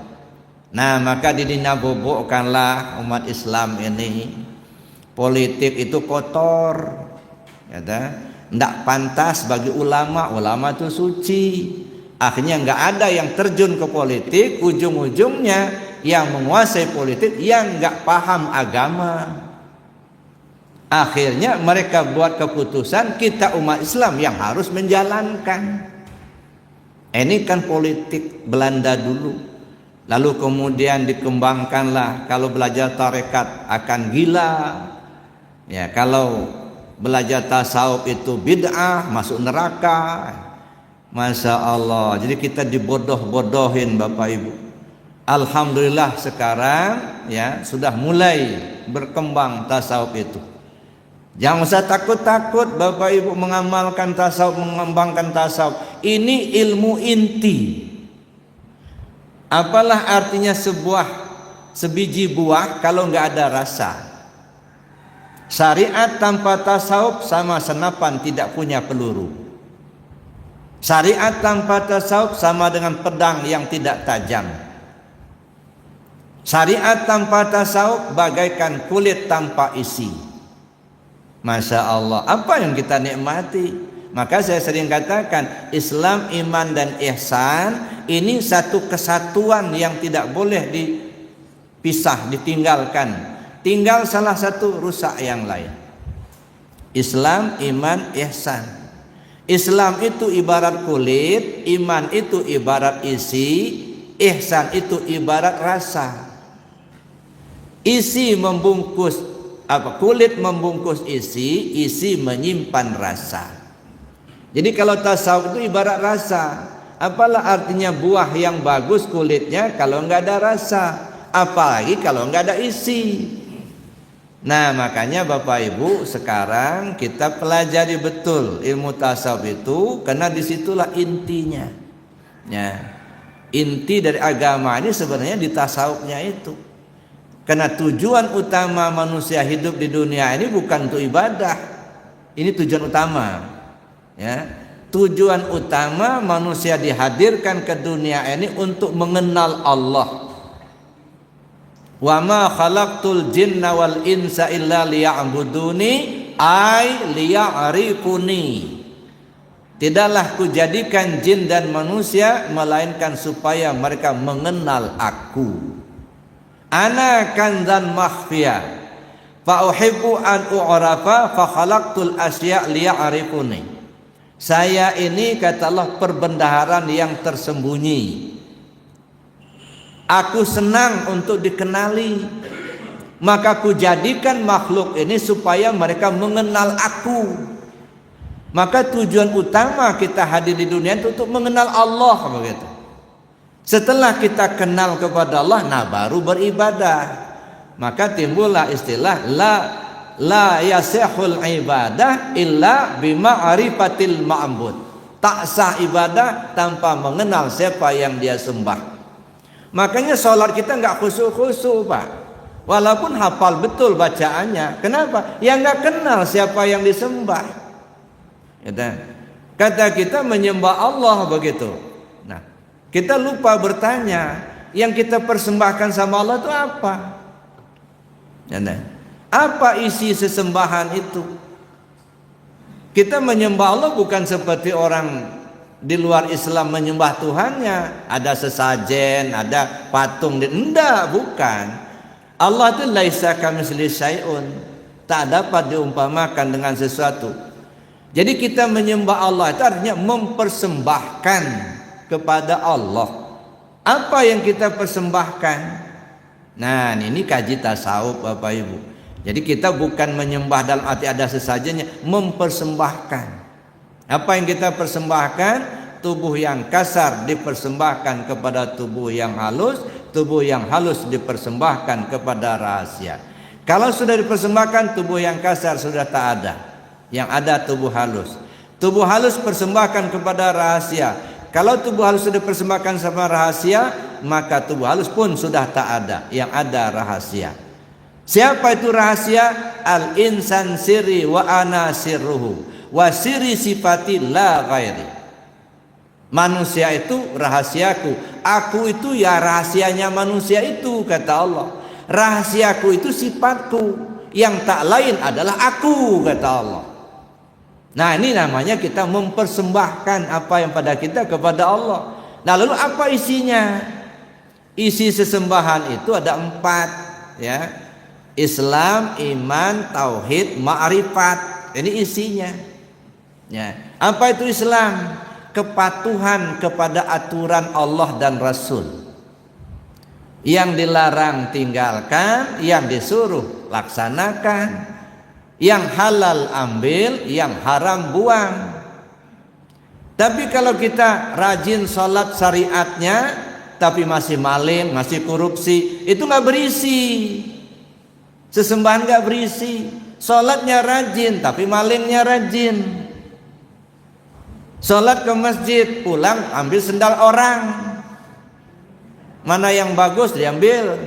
Nah maka dinabobokkanlah umat Islam ini. Politik itu kotor, ya dah. Tidak pantas bagi ulama itu suci. Akhirnya nggak ada yang terjun ke politik, ujung-ujungnya yang menguasai politik yang nggak paham agama. Akhirnya mereka buat keputusan kita umat Islam yang harus menjalankan. Ini kan politik Belanda dulu. Lalu kemudian dikembangkanlah kalau belajar tarekat akan gila. Ya, kalau belajar tasawuf itu bid'ah, masuk neraka. Masya Allah. Jadi kita dibodoh-bodohin Bapak Ibu. Alhamdulillah sekarang ya sudah mulai berkembang tasawuf itu. Jangan usah takut-takut Bapak Ibu mengamalkan tasawuf, mengembangkan tasawuf. Ini ilmu inti. Apalah artinya sebiji buah kalau nggak ada rasa? Syariat tanpa tasawuf sama senapan tidak punya peluru. Syariat tanpa tasawuf sama dengan pedang yang tidak tajam. Syariat tanpa tasawuf bagaikan kulit tanpa isi. Masya Allah, apa yang kita nikmati? Maka saya sering katakan, Islam, iman dan ihsan ini satu kesatuan yang tidak boleh dipisah, ditinggalkan. Tinggal salah satu rusak yang lain. Islam, iman, ihsan. Islam itu ibarat kulit, iman itu ibarat isi, ihsan itu ibarat rasa. Isi membungkus kulit membungkus isi, isi menyimpan rasa. Jadi kalau tasawuf itu ibarat rasa. Apalah artinya buah yang bagus kulitnya kalau nggak ada rasa, apalagi kalau nggak ada isi. Nah, makanya Bapak Ibu sekarang kita pelajari betul ilmu tasawuf itu, karena disitulah intinya. Ya, inti dari agama ini sebenarnya di tasawufnya itu. Karena tujuan utama manusia hidup di dunia ini bukan untuk ibadah. Ini tujuan utama. Ya, tujuan utama manusia dihadirkan ke dunia ini untuk mengenal Allah. Wa ma khalaqtul jinna wal insa illa liya'buduni ay liya'rifuni. Tidaklah kujadikan jin dan manusia melainkan supaya mereka mengenal aku. Ana kanzan makhfiya fa uhibbu an u'rafa fa khalaqtul asya' liya'rifuni. Saya ini, kata Allah, perbendaharaan yang tersembunyi. Aku senang untuk dikenali, maka aku jadikan makhluk ini supaya mereka mengenal aku. Maka tujuan utama kita hadir di dunia itu untuk mengenal Allah, begitu. Setelah kita kenal kepada Allah, nah baru beribadah. Maka timbullah istilah la yasihul ibadah illa bima'rifatil ma'bud. Tak sah ibadah tanpa mengenal siapa yang dia sembah. Makanya sholat kita nggak khusyuk-khusyuk, Pak. Walaupun hafal betul bacaannya. Kenapa? Ya nggak kenal siapa yang disembah. Kata kita menyembah Allah begitu. Nah, kita lupa bertanya, yang kita persembahkan sama Allah itu apa? Apa isi sesembahan itu? Kita menyembah Allah bukan seperti orang di luar Islam menyembah Tuhannya, ada sesajen, ada patung, enggak, bukan. Allah itu laisa kamitslihi syai'un, tak dapat diumpamakan dengan sesuatu. Jadi kita menyembah Allah itu artinya mempersembahkan kepada Allah. Apa yang kita persembahkan? Nah, ini kaji tasawuf Bapak Ibu. Jadi kita bukan menyembah dalam arti ada sesajennya, mempersembahkan. Apa yang kita persembahkan? Tubuh yang kasar dipersembahkan kepada tubuh yang halus, tubuh yang halus dipersembahkan kepada rahasia. Kalau sudah dipersembahkan, tubuh yang kasar sudah tak ada. Yang ada tubuh halus. Tubuh halus persembahkan kepada rahasia. Kalau tubuh halus sudah dipersembahkan sama rahasia, maka tubuh halus pun sudah tak ada. Yang ada rahasia. Siapa itu rahasia? Al-insan sirri wa ana sirruhu wa sirri sifati la ghairi. Manusia itu rahasiaku, aku itu ya rahasianya manusia itu, kata Allah. Rahasiaku itu sifatku, yang tak lain adalah aku, kata Allah. Nah, ini namanya kita mempersembahkan apa yang pada kita kepada Allah. Nah, lalu apa isinya? Isi sesembahan itu ada 4, ya. Islam, iman, tauhid, ma'rifat. Ini isinya. Ya. Apa itu Islam? Kepatuhan kepada aturan Allah dan Rasul. Yang dilarang tinggalkan, yang disuruh laksanakan, yang halal ambil, yang haram buang. Tapi kalau kita rajin sholat syariatnya, tapi masih maling, masih korupsi, itu nggak berisi. Sesembahan gak berisi. Sholatnya rajin tapi malingnya rajin. Sholat ke masjid, pulang ambil sendal orang. mana yang bagus diambil.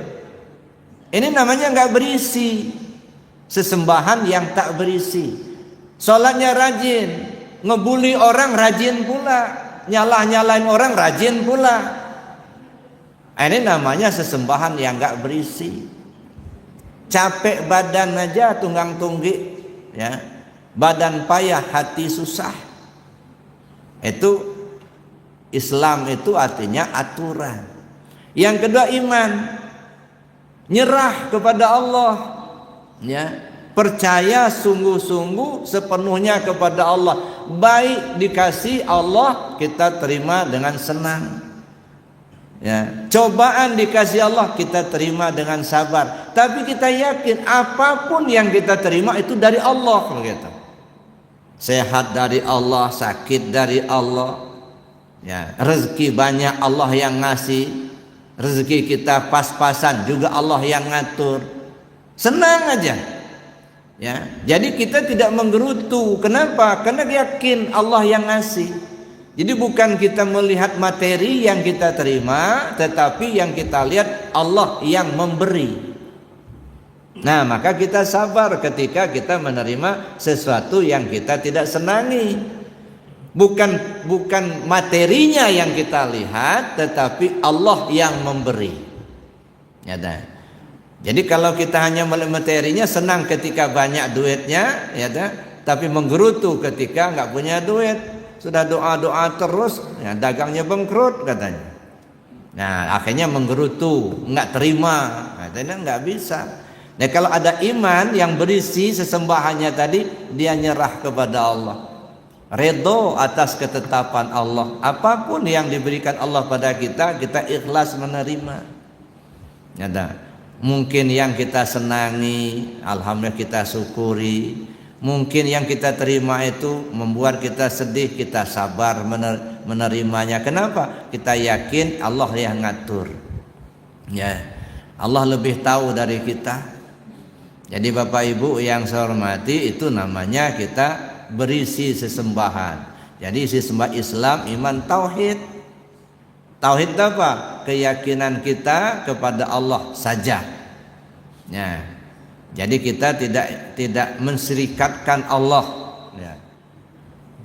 Ini namanya nggak berisi. Sesembahan yang tak berisi. Sholatnya rajin, ngebully orang rajin pula, nyalah-nyalain orang rajin pula. Ini namanya sesembahan yang nggak berisi. Capek badan aja tunggang tunggik, ya. Badan payah, hati susah. Itu Islam itu artinya aturan. Yang kedua iman, nyerah kepada Allah, ya, percaya sungguh-sungguh sepenuhnya kepada Allah. Baik dikasih Allah kita terima dengan senang, ya. Cobaan dikasih Allah kita terima dengan sabar. Tapi kita yakin apapun yang kita terima itu dari Allah, begitu. Sehat dari Allah, sakit dari Allah, ya. Rezeki banyak Allah yang ngasih. Rezeki kita pas-pasan juga Allah yang ngatur. Senang aja, ya. Jadi kita tidak menggerutu. Kenapa? Karena yakin Allah yang ngasih. Jadi bukan kita melihat materi yang kita terima, tetapi yang kita lihat Allah yang memberi. Nah, maka kita sabar ketika kita menerima sesuatu yang kita tidak senangi. Bukan materinya yang kita lihat, tetapi Allah yang memberi. Ya dah. Jadi kalau kita hanya melihat materinya, senang ketika banyak duitnya, ya dah. Tapi menggerutu ketika nggak punya duit, sudah doa-doa terus, ya, dagangnya bangkrut katanya. Nah, akhirnya menggerutu, nggak terima, katanya nggak bisa. Nah, kalau ada iman yang berisi sesembahannya tadi, dia nyerah kepada Allah. Redho atas ketetapan Allah. Apapun yang diberikan Allah pada kita, kita ikhlas menerima. Ada. Mungkin yang kita senangi, alhamdulillah kita syukuri. Mungkin yang kita terima itu membuat kita sedih, kita sabar menerimanya. Kenapa? Kita yakin Allah yang ngatur. Ya. Allah lebih tahu dari kita. Jadi Bapak Ibu yang saya hormati, itu namanya kita berisi sesembahan. Jadi sembah Islam, iman, tauhid. Tauhid apa? Keyakinan kita kepada Allah saja. Ya. Jadi kita tidak menserikatkan Allah. Ya.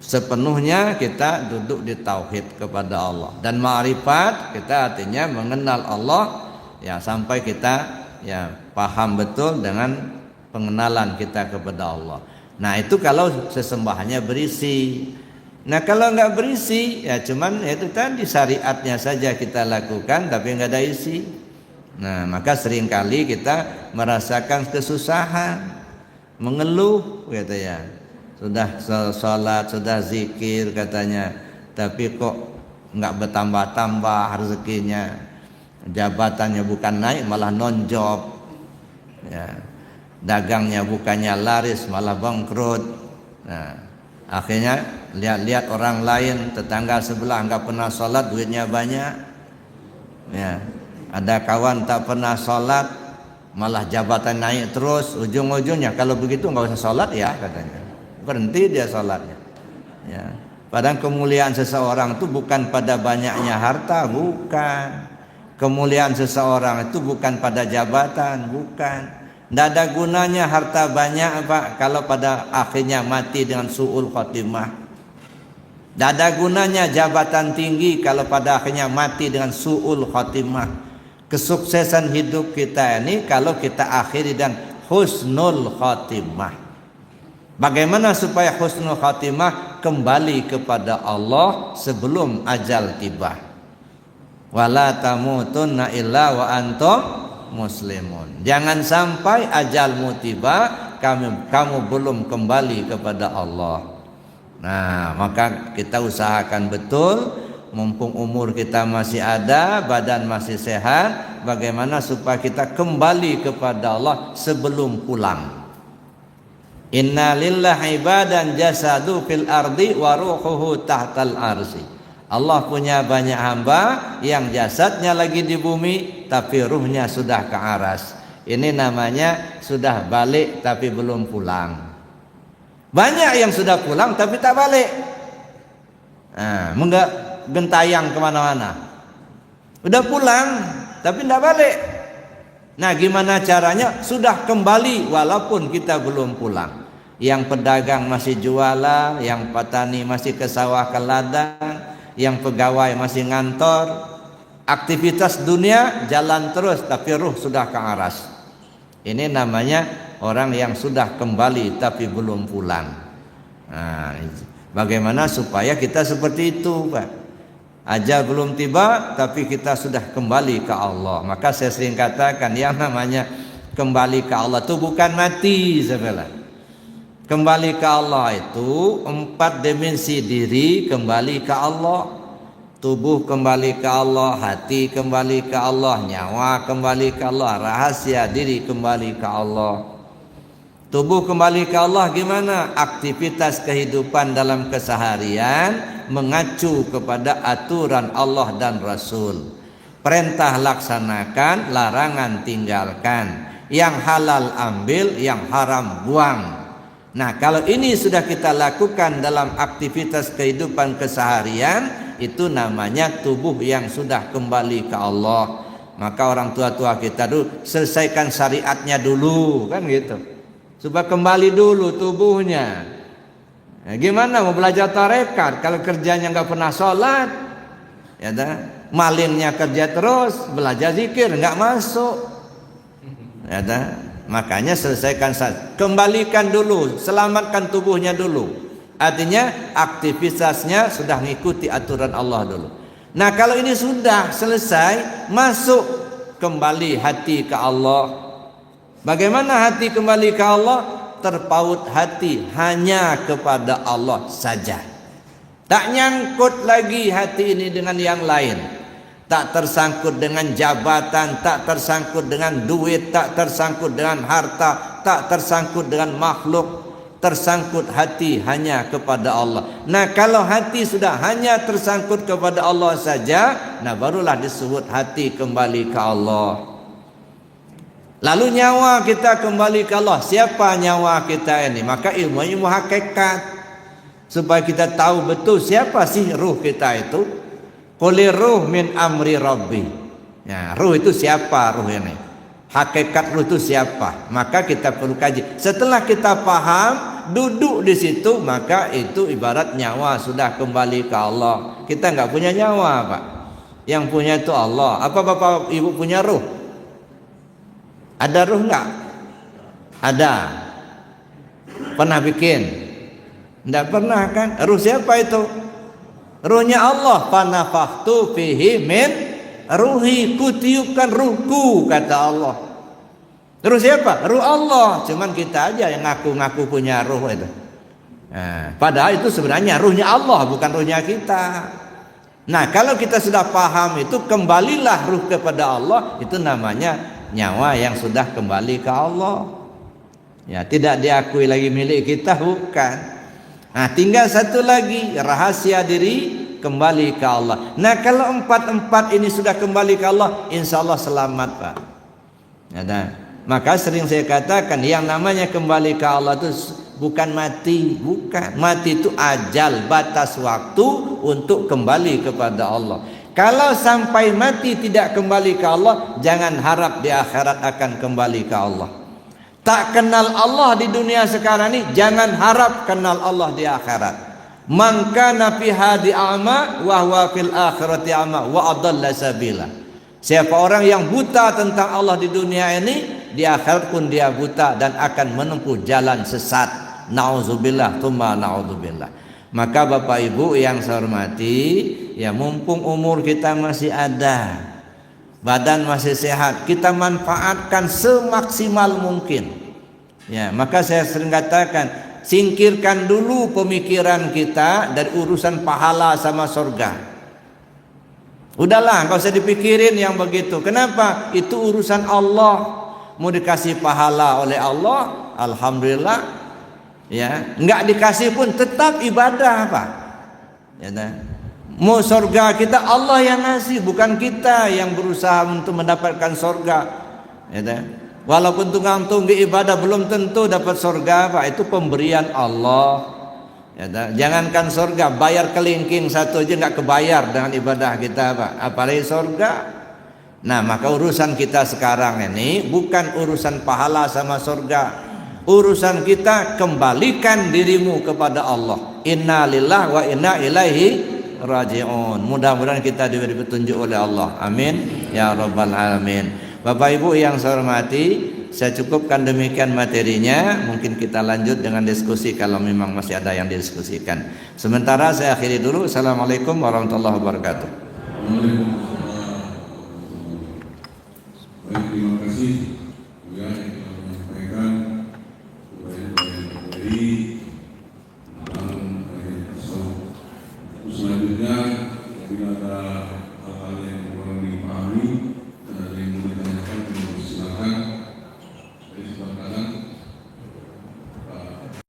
Sepenuhnya kita duduk di tauhid kepada Allah. Dan ma'rifat kita artinya mengenal Allah, ya, sampai kita ya paham betul dengan pengenalan kita kepada Allah. Nah, itu kalau sesembahannya berisi. Nah, kalau nggak berisi, ya cuman itu tadi syariatnya saja kita lakukan, tapi nggak ada isi. Nah, maka seringkali kita merasakan kesusahan, mengeluh, gitu ya. Sudah sholat, sudah zikir katanya, tapi kok nggak bertambah-tambah rezekinya. Jabatannya bukan naik, malah nonjok, ya. Dagangnya bukannya laris, malah bangkrut. Nah, akhirnya lihat-lihat orang lain, tetangga sebelah nggak pernah sholat, duitnya banyak. Ya, ada kawan tak pernah sholat, malah jabatan naik terus. Ujung-ujungnya kalau begitu nggak usah sholat ya, katanya. Berhenti dia sholatnya. Ya. Padahal kemuliaan seseorang itu bukan pada banyaknya harta, bukan. Kemuliaan seseorang itu bukan pada jabatan, bukan. Tidak ada gunanya harta banyak, Pak, kalau pada akhirnya mati dengan su'ul khotimah. Tidak ada gunanya jabatan tinggi kalau pada akhirnya mati dengan su'ul khotimah. Kesuksesan hidup kita ini kalau kita akhiri dan husnul khotimah. Bagaimana supaya husnul khotimah? Kembali kepada Allah sebelum ajal tiba. Wala tamutunna illa wa antum muslimun. Jangan sampai ajalmu tiba kamu belum kembali kepada Allah. Nah, maka kita usahakan betul, mumpung umur kita masih ada, badan masih sehat, bagaimana supaya kita kembali kepada Allah sebelum pulang. Inna lillahi ibadan jasadu fil ardi wa ruhuhu tahtal arsi. Allah punya banyak hamba yang jasadnya lagi di bumi tapi ruhnya sudah ke aras. Ini namanya sudah balik tapi belum pulang. Banyak yang sudah pulang tapi tak balik. Nah, gentayang kemana-mana. Udah pulang tapi tidak balik. Nah, gimana caranya? Sudah kembali walaupun kita belum pulang. Yang pedagang masih jualan, yang petani masih ke sawah ke ladang, yang pegawai masih ngantor. Aktivitas dunia jalan terus, tapi ruh sudah ke aras. Ini namanya orang yang sudah kembali tapi belum pulang. Nah, bagaimana supaya kita seperti itu, Pak? Ajal belum tiba tapi kita sudah kembali ke Allah. Maka saya sering katakan yang namanya kembali ke Allah itu bukan mati, saudara. Kembali ke Allah itu 4 dimensi diri kembali ke Allah. Tubuh kembali ke Allah, hati kembali ke Allah, nyawa kembali ke Allah, rahasia diri kembali ke Allah. Tubuh kembali ke Allah gimana? Aktivitas kehidupan dalam keseharian mengacu kepada aturan Allah dan Rasul. Perintah laksanakan, larangan tinggalkan. Yang halal ambil, yang haram buang. Nah, kalau ini sudah kita lakukan dalam aktivitas kehidupan keseharian, itu namanya tubuh yang sudah kembali ke Allah. Maka orang tua-tua kita dulu selesaikan syariatnya dulu, kan gitu. Supaya kembali dulu tubuhnya. Nah, gimana mau belajar tarekat kalau kerjanya nggak pernah sholat, ya dah. Malinnya kerja terus, belajar zikir nggak masuk, ya dah. Makanya selesaikan kembalikan dulu, selamatkan tubuhnya dulu. Artinya aktivitasnya sudah mengikuti aturan Allah dulu. Nah, kalau ini sudah selesai, masuk kembali hati ke Allah. Bagaimana hati kembali ke Allah? Terpaut hati hanya kepada Allah saja. Tak nyangkut lagi hati ini dengan yang lain. Tak tersangkut dengan jabatan, tak tersangkut dengan duit, tak tersangkut dengan harta, tak tersangkut dengan makhluk. Tersangkut hati hanya kepada Allah. Nah, kalau hati sudah hanya tersangkut kepada Allah saja, nah barulah disebut hati kembali ke Allah. Lalu nyawa kita kembali ke Allah. Siapa nyawa kita ini? Maka ilmu hakikat. Supaya kita tahu betul siapa sih ruh kita itu. Quli ruh min amri rabbi. Ya, ruh itu siapa ruh ini? Hakikat ruh itu siapa? Maka kita perlu kaji. Setelah kita paham, duduk di situ, maka itu ibarat nyawa sudah kembali ke Allah. Kita nggak punya nyawa, Pak. Yang punya itu Allah. Apa Bapak Ibu punya ruh? Ada ruh enggak? Ada. Pernah bikin? Enggak pernah kan? Ruh siapa itu? Ruhnya Allah. Fanafakhtu fihi min ruhi, kutiupkan ruhku, kata Allah. Ruh siapa? Ruh Allah. Cuman kita aja yang ngaku-ngaku punya ruh itu. Nah, padahal itu sebenarnya ruhnya Allah, bukan ruhnya kita. Nah, kalau kita sudah paham itu, kembalilah ruh kepada Allah, itu namanya nyawa yang sudah kembali ke Allah. Ya, tidak diakui lagi milik kita, bukan. Nah, tinggal satu lagi, rahasia diri kembali ke Allah. Nah, kalau empat ini sudah kembali ke Allah, insya Allah selamat, Pak. Ya, nah. Maka sering saya katakan, yang namanya kembali ke Allah itu bukan mati, bukan. Mati itu ajal, batas waktu untuk kembali kepada Allah. Kalau sampai mati tidak kembali ke Allah, jangan harap di akhirat akan kembali ke Allah. Tak kenal Allah di dunia sekarang ini, jangan harap kenal Allah di akhirat. Man kana fi hadi a'ma wa huwa fil akhirati a'ma wa adalla sabila. Siapa orang yang buta tentang Allah di dunia ini, di akhirat pun dia buta dan akan menempuh jalan sesat. Nauzubillah, tsumma nauzubillah. Maka Bapak Ibu yang saya hormati, ya mumpung umur kita masih ada, badan masih sehat, kita manfaatkan semaksimal mungkin. Ya, maka saya sering katakan, singkirkan dulu pemikiran kita dari urusan pahala sama surga. Udahlah, enggak usah dipikirin yang begitu. Kenapa? Itu urusan Allah. Mau dikasih pahala oleh Allah, alhamdulillah. Ya, enggak dikasih pun tetap ibadah, Pak. Ya, mau surga kita Allah yang ngasih, bukan kita yang berusaha untuk mendapatkan surga. Ya, walaupun tunggang-tunggi ibadah belum tentu dapat surga, Pak. Itu pemberian Allah. Ya, jangankan surga, bayar kelingking satu aja enggak kebayar dengan ibadah kita, Pak. Apalagi surga. Nah, maka urusan kita sekarang ini bukan urusan pahala sama surga. Urusan kita kembalikan dirimu kepada Allah. Inna lillahi wa inna ilaihi raji'un. Mudah-mudahan kita diberi petunjuk oleh Allah. Amin ya rabbal alamin. Bapak Ibu yang saya hormati, saya cukupkan demikian materinya. Mungkin kita lanjut dengan diskusi kalau memang masih ada yang didiskusikan. Sementara saya akhiri dulu. Assalamualaikum warahmatullahi wabarakatuh. Baik, terima kasih juga yang telah menyampaikan dari tentang tasawuf. Selanjutnya, bila ada hal-hal yang kurang dipahami